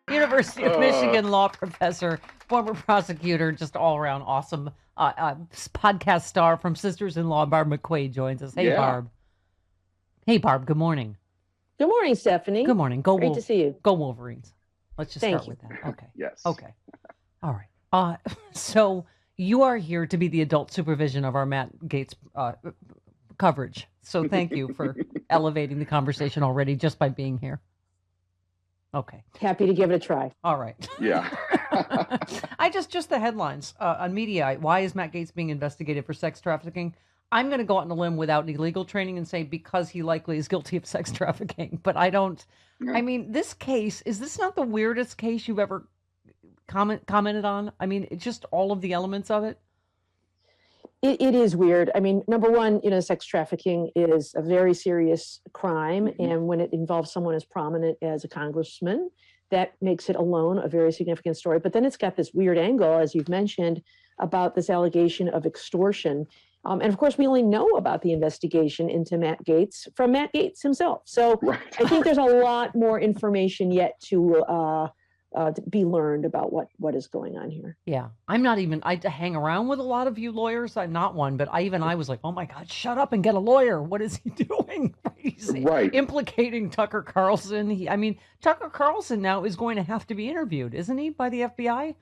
University of Michigan law professor, former prosecutor, just all around awesome podcast star from Sisters-in-Law, Barb McQuade joins us. Hey, Barb. Hey, Barb. Good morning. Good morning, Stephanie. Good morning. Great to see you. Go Wolverines. Let's just start with that. Okay. Yes. Okay. All right. So you are here to be the adult supervision of our Matt Gaetz coverage. So thank you for elevating the conversation already just by being here. Okay. Happy to give it a try. All right. Yeah. just the headlines on Mediaite. Why is Matt Gaetz being investigated for sex trafficking? I'm going to go out on a limb without any legal training and say because he likely is guilty of sex trafficking. But I don't. Yeah. I mean, this case, is this not the weirdest case you've ever commented on? I mean, it's just all of the elements of it. It is weird. I mean, number one, sex trafficking is a very serious crime. Mm-hmm. And when it involves someone as prominent as a congressman, that makes it alone a very significant story. But then it's got this weird angle, as you've mentioned, about this allegation of extortion. And of course, we only know about the investigation into Matt Gaetz from Matt Gaetz himself. So right. I think there's a lot more information yet to be learned about what is going on here. Yeah. I hang around with a lot of you lawyers. I'm not one, but I was like, oh my God, shut up and get a lawyer. What is he doing? He's implicating Tucker Carlson. Tucker Carlson now is going to have to be interviewed, isn't he, by the FBI?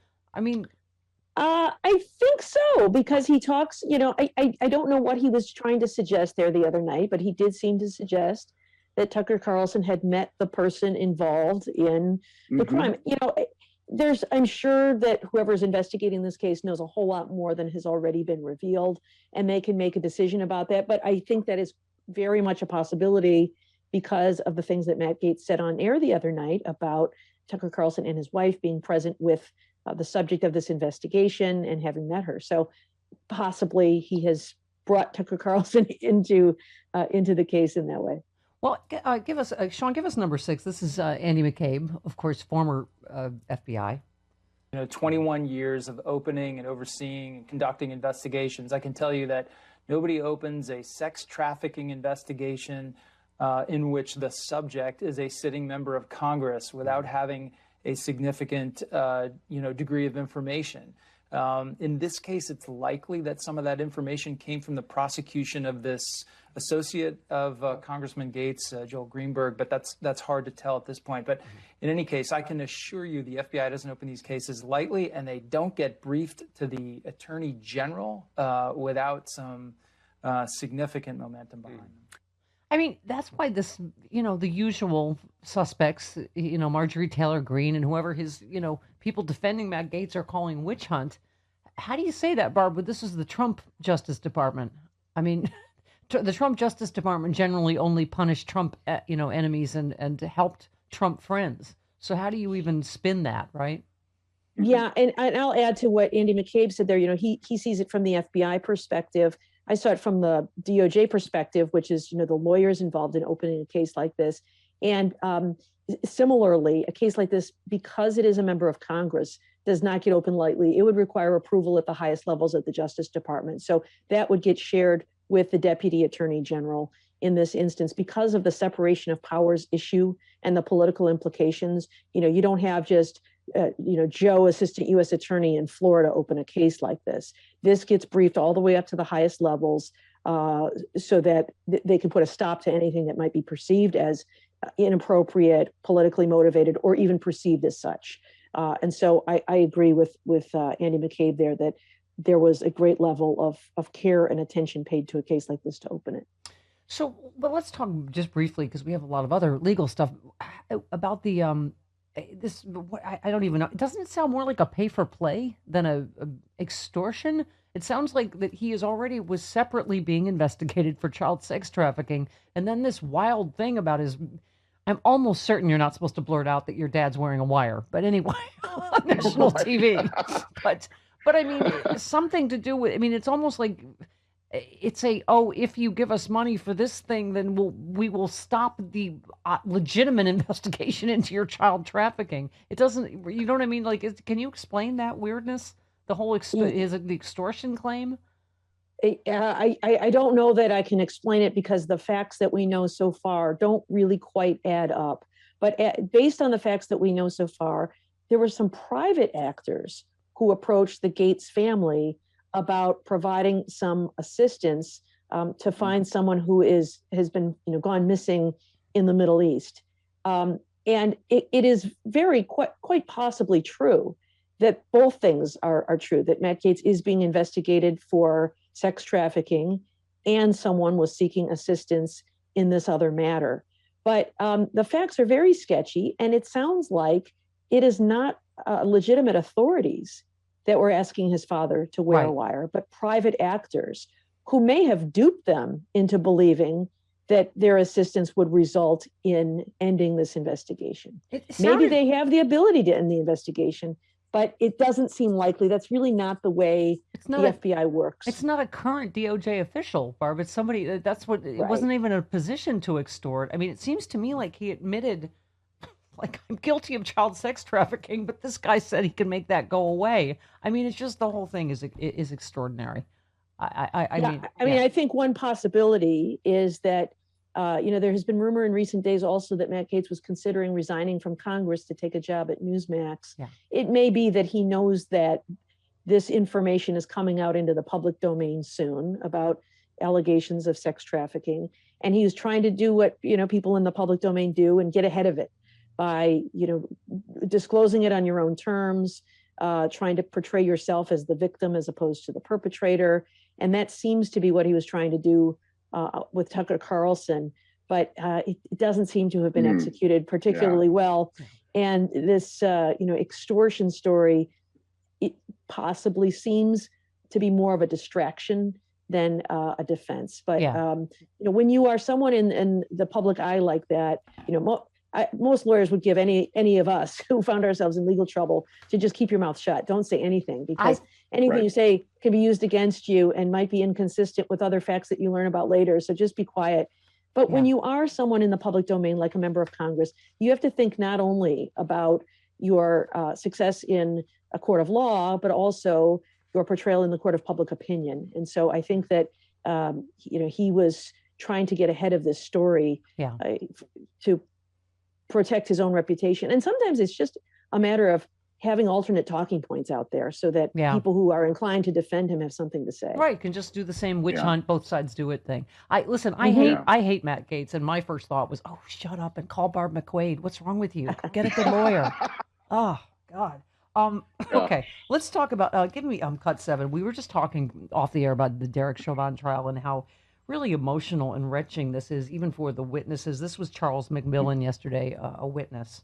I think so, because he talks, I don't know what he was trying to suggest there the other night, but he did seem to suggest that Tucker Carlson had met the person involved in the crime. I'm sure that whoever's investigating this case knows a whole lot more than has already been revealed, and they can make a decision about that. But I think that is very much a possibility because of the things that Matt Gaetz said on air the other night about Tucker Carlson and his wife being present with the subject of this investigation and having met her. So possibly he has brought Tucker Carlson into the case in that way. Well, Sean, give us number 6. This is Andy McCabe, of course, former FBI. 21 years of opening and overseeing and conducting investigations. I can tell you that nobody opens a sex trafficking investigation in which the subject is a sitting member of Congress without having a significant, degree of information. In this case, it's likely that some of that information came from the prosecution of this associate of Congressman Gaetz, Joel Greenberg, but that's hard to tell at this point. But in any case, I can assure you the FBI doesn't open these cases lightly, and they don't get briefed to the Attorney General without some significant momentum behind them. That's why this, the usual suspects, Marjorie Taylor Greene and whoever his, people defending Matt Gaetz are calling witch hunt. How do you say that, Barb? This is the Trump Justice Department. The Trump Justice Department generally only punished Trump, enemies and helped Trump friends. So how do you even spin that, right? Yeah, and I'll add to what Andy McCabe said there. He sees it from the FBI perspective. I saw it from the DOJ perspective, which is, the lawyers involved in opening a case like this. And similarly, a case like this, because it is a member of Congress, does not get open lightly. It would require approval at the highest levels of the Justice Department. So that would get shared with the Deputy Attorney General in this instance because of the separation of powers issue and the political implications. You don't have just Joe, Assistant U.S. Attorney in Florida, open a case like this. This gets briefed all the way up to the highest levels so that they can put a stop to anything that might be perceived as inappropriate, politically motivated, or even perceived as such. And so I agree with Andy McCabe there that there was a great level of care and attention paid to a case like this to open it. So, but let's talk just briefly, because we have a lot of other legal stuff about the I don't even know. Doesn't it sound more like a pay for play than a extortion? It sounds like that he was separately being investigated for child sex trafficking. And then this wild thing about I'm almost certain you're not supposed to blurt out that your dad's wearing a wire. But anyway, on national TV. But something to do with, it's almost like It's a, oh, if you give us money for this thing, then we will stop the legitimate investigation into your child trafficking. It doesn't, you know what I mean? Like, can you explain that weirdness? The whole is it the extortion claim? I don't know that I can explain it because the facts that we know so far don't really quite add up. But based on the facts that we know so far, there were some private actors who approached the Gaetz family about providing some assistance to find someone who has been gone missing in the Middle East. And it is quite possibly true that both things are true, that Matt Gaetz is being investigated for sex trafficking and someone was seeking assistance in this other matter. But the facts are very sketchy, and it sounds like it is not legitimate authorities that were asking his father to wear a wire, but private actors who may have duped them into believing that their assistance would result in ending this investigation. Maybe they have the ability to end the investigation, but it doesn't seem likely. That's really not the way the FBI works. It's not a current DOJ official, Barb. It's somebody that's what it wasn't even a position to extort. I mean, it seems to me like he admitted, like, I'm guilty of child sex trafficking, but this guy said he can make that go away. I mean, it's just the whole thing is extraordinary. I mean, I think one possibility is that there has been rumor in recent days also that Matt Gaetz was considering resigning from Congress to take a job at Newsmax. Yeah. It may be that he knows that this information is coming out into the public domain soon about allegations of sex trafficking, and he was trying to do what people in the public domain do and get ahead of it by disclosing it on your own terms, trying to portray yourself as the victim as opposed to the perpetrator, and that seems to be what he was trying to do with Tucker Carlson, but it doesn't seem to have been executed particularly well. And this, extortion story, it possibly seems to be more of a distraction than a defense. But when you are someone in the public eye like that, most lawyers would give any of us who found ourselves in legal trouble to just keep your mouth shut. Don't say anything, because anything you say can be used against you and might be inconsistent with other facts that you learn about later. So just be quiet. But when you are someone in the public domain, like a member of Congress, you have to think not only about your success in a court of law, but also your portrayal in the court of public opinion. And so I think that, he was trying to get ahead of this story to protect his own reputation. And sometimes it's just a matter of having alternate talking points out there so that people who are inclined to defend him have something to say. Right, can just do the same witch hunt, both sides do it thing. I hate Matt Gaetz, and my first thought was, oh, shut up and call Barb McQuade. What's wrong with you? Get a good lawyer. Oh, God. Okay, let's talk about, give me cut 7. We were just talking off the air about the Derek Chauvin trial and how really emotional and wrenching this is, even for the witnesses. This was Charles McMillan yesterday, a witness.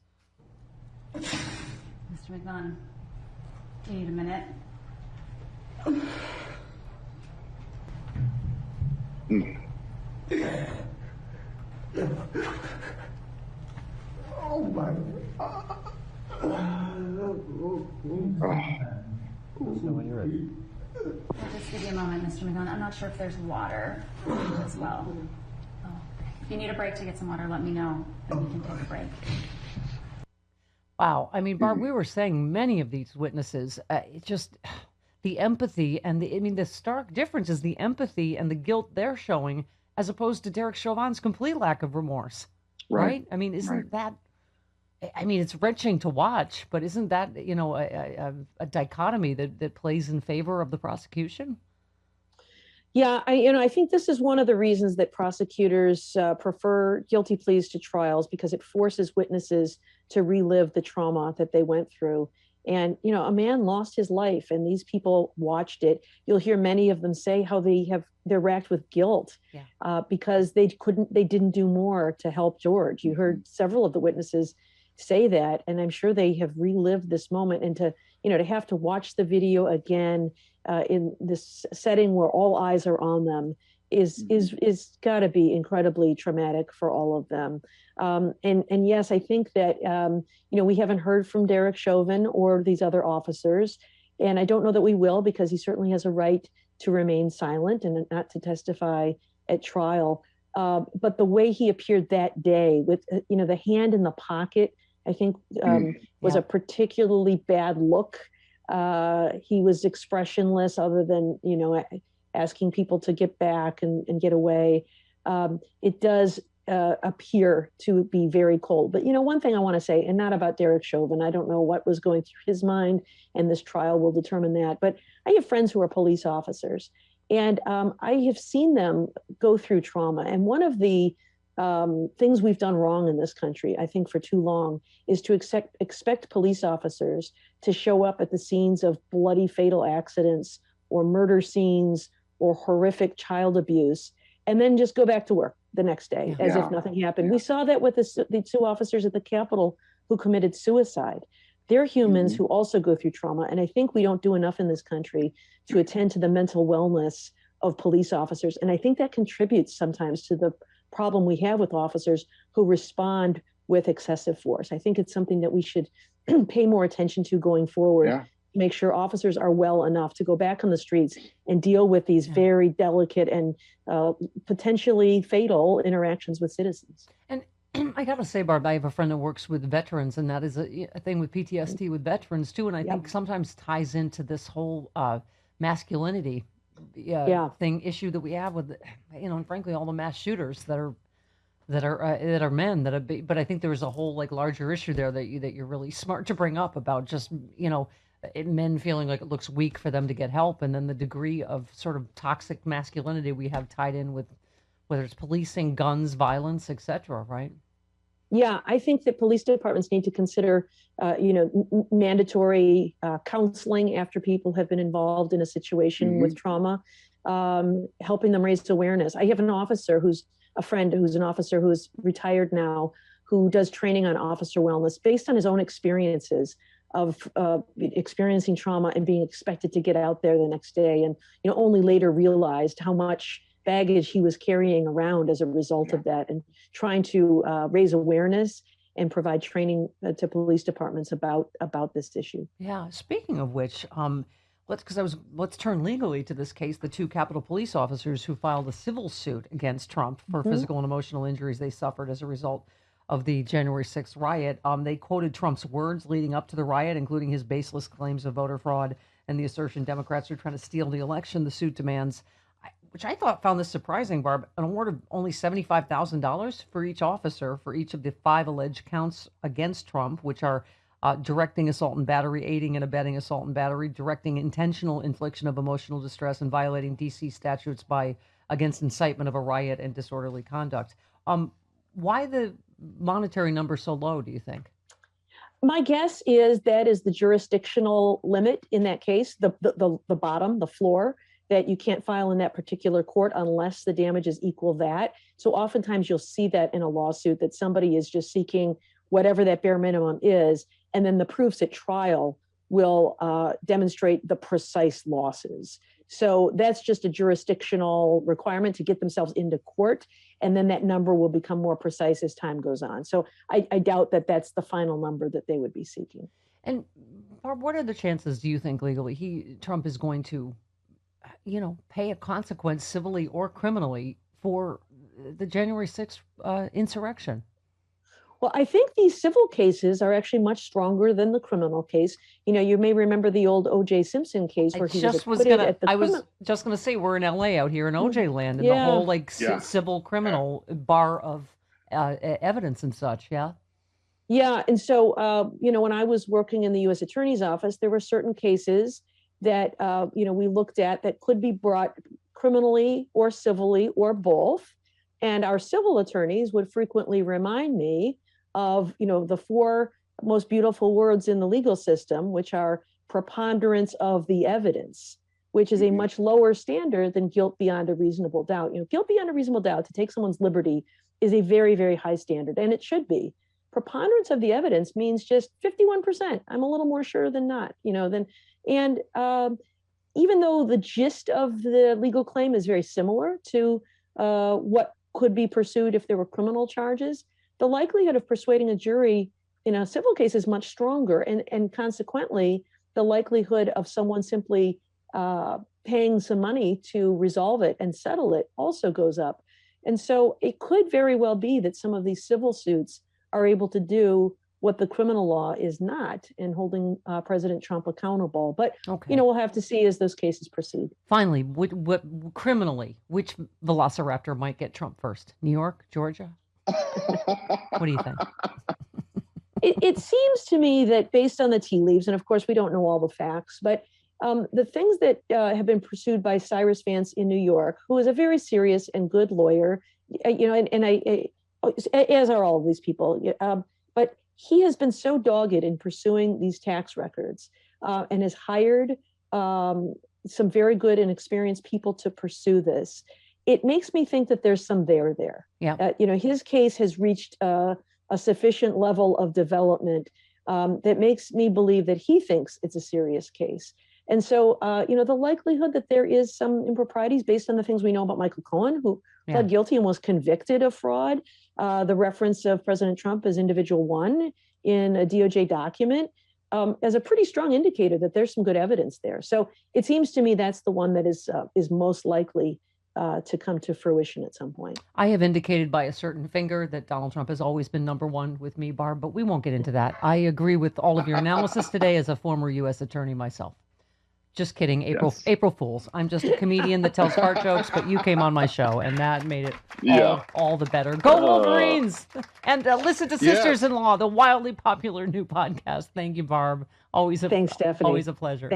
Mr. McMillan, do you need a minute? Oh my When you're ready. I'll just give you a moment, Mr. McMillan. I'm not sure if there's water as well. Oh. If you need a break to get some water, let me know, and we can take a break. Wow. I mean, Barb, we were saying many of these witnesses, it's just the empathy and the stark difference is the empathy and the guilt they're showing as opposed to Derek Chauvin's complete lack of remorse. Right? I mean, isn't that, I mean, it's wrenching to watch, but isn't that, a dichotomy that plays in favor of the prosecution? Yeah, I think this is one of the reasons that prosecutors prefer guilty pleas to trials, because it forces witnesses to relive the trauma that they went through. And, a man lost his life and these people watched it. You'll hear many of them say how they're racked with guilt because they didn't do more to help George. You heard several of the witnesses say that, and I'm sure they have relived this moment, and to have to watch the video again in this setting where all eyes are on them is got to be incredibly traumatic for all of them. And yes, I think that we haven't heard from Derek Chauvin or these other officers, and I don't know that we will, because he certainly has a right to remain silent and not to testify at trial. But the way he appeared that day with, the hand in the pocket, I think was a particularly bad look. He was expressionless other than, asking people to get back and get away. It does appear to be very cold. But, one thing I want to say, and not about Derek Chauvin, I don't know what was going through his mind, and this trial will determine that. But I have friends who are police officers, and I have seen them go through trauma. And one of the things we've done wrong in this country, I think for too long, is to expect police officers to show up at the scenes of bloody fatal accidents or murder scenes or horrific child abuse and then just go back to work the next day as if nothing happened. We saw that with the two officers at the Capitol who committed suicide. They're humans who also go through trauma. And I think we don't do enough in this country to attend to the mental wellness of police officers. And I think that contributes sometimes to the problem we have with officers who respond with excessive force. I think it's something that we should pay more attention to going forward. To make sure officers are well enough to go back on the streets and deal with these very delicate and potentially fatal interactions with citizens. And I got to say, Barb, I have a friend that works with veterans, and that is a thing with PTSD with veterans too. And I think sometimes ties into this whole masculinity issue that we have with, and frankly, all the mass shooters that are men that are. But I think there's a whole larger issue there that you're really smart to bring up about just men feeling like it looks weak for them to get help, and then the degree of sort of toxic masculinity we have tied in with whether it's policing, guns, violence, etc. Right? Yeah, I think that police departments need to consider, mandatory counseling after people have been involved in a situation with trauma, helping them raise awareness. I have an officer who's an officer who's retired now, who does training on officer wellness based on his own experiences of experiencing trauma and being expected to get out there the next day, and only later realized how much baggage he was carrying around as a result of that, and trying to raise awareness and provide training to police departments about this issue. Yeah. Speaking of which, let's turn legally to this case. The two Capitol police officers who filed a civil suit against Trump for physical and emotional injuries they suffered as a result of the January 6th riot. They quoted Trump's words leading up to the riot, including his baseless claims of voter fraud and the assertion Democrats are trying to steal the election. The suit demands, which I found this surprising, Barb, an award of only $75,000 for each officer for each of the 5 alleged counts against Trump, which are directing assault and battery, aiding and abetting assault and battery, directing intentional infliction of emotional distress, and violating D.C. statutes against incitement of a riot and disorderly conduct. Why the monetary number so low, do you think? My guess is that is the jurisdictional limit in that case, the bottom, the floor, that you can't file in that particular court unless the damages equal that. So oftentimes you'll see that in a lawsuit, that somebody is just seeking whatever that bare minimum is, and then the proofs at trial will demonstrate the precise losses. So that's just a jurisdictional requirement to get themselves into court, and then that number will become more precise as time goes on. So I doubt that that's the final number that they would be seeking. And Barb, what are the chances, do you think, legally, Trump is going to pay a consequence civilly or criminally for the January 6th insurrection? Well, I think these civil cases are actually much stronger than the criminal case. You may remember the old O.J. Simpson case where I was just going to say, we're in L.A. out here in O.J. land, and the whole civil criminal bar of evidence and such. Yeah. And so, when I was working in the U.S. Attorney's Office, there were certain cases that, we looked at that could be brought criminally or civilly or both. And our civil attorneys would frequently remind me of, the 4 most beautiful words in the legal system, which are preponderance of the evidence, which is a much lower standard than guilt beyond a reasonable doubt. Guilt beyond a reasonable doubt to take someone's liberty is a very, very high standard, and it should be. Preponderance of the evidence means just 51%. I'm a little more sure than not, even though the gist of the legal claim is very similar to what could be pursued if there were criminal charges, the likelihood of persuading a jury in a civil case is much stronger, and consequently, the likelihood of someone simply paying some money to resolve it and settle it also goes up. And so it could very well be that some of these civil suits are able to do what the criminal law is not, in holding President Trump accountable. But, we'll have to see as those cases proceed. Finally, what criminally, which velociraptor might get Trump first? New York, Georgia? What do you think? It seems to me that based on the tea leaves, and of course we don't know all the facts, but the things that have been pursued by Cyrus Vance in New York, who is a very serious and good lawyer, as are all of these people, but he has been so dogged in pursuing these tax records and has hired some very good and experienced people to pursue this. It makes me think that there's some there. Yeah. His case has reached a sufficient level of development that makes me believe that he thinks it's a serious case. And so, the likelihood that there is some improprieties based on the things we know about Michael Cohen, who pled guilty and was convicted of fraud, the reference of President Trump as individual one in a DOJ document, as a pretty strong indicator that there's some good evidence there. So it seems to me that's the one that is most likely to come to fruition at some point. I have indicated by a certain finger that Donald Trump has always been number one with me, Barb, but we won't get into that. I agree with all of your analysis today as a former U.S. attorney myself. Just kidding, April Fools. I'm just a comedian that tells fart jokes, but you came on my show, and that made it all the better. Go Wolverines! And listen to Sisters-in-Law, the wildly popular new podcast. Thank you, Barb. Thanks, Stephanie. Always a pleasure.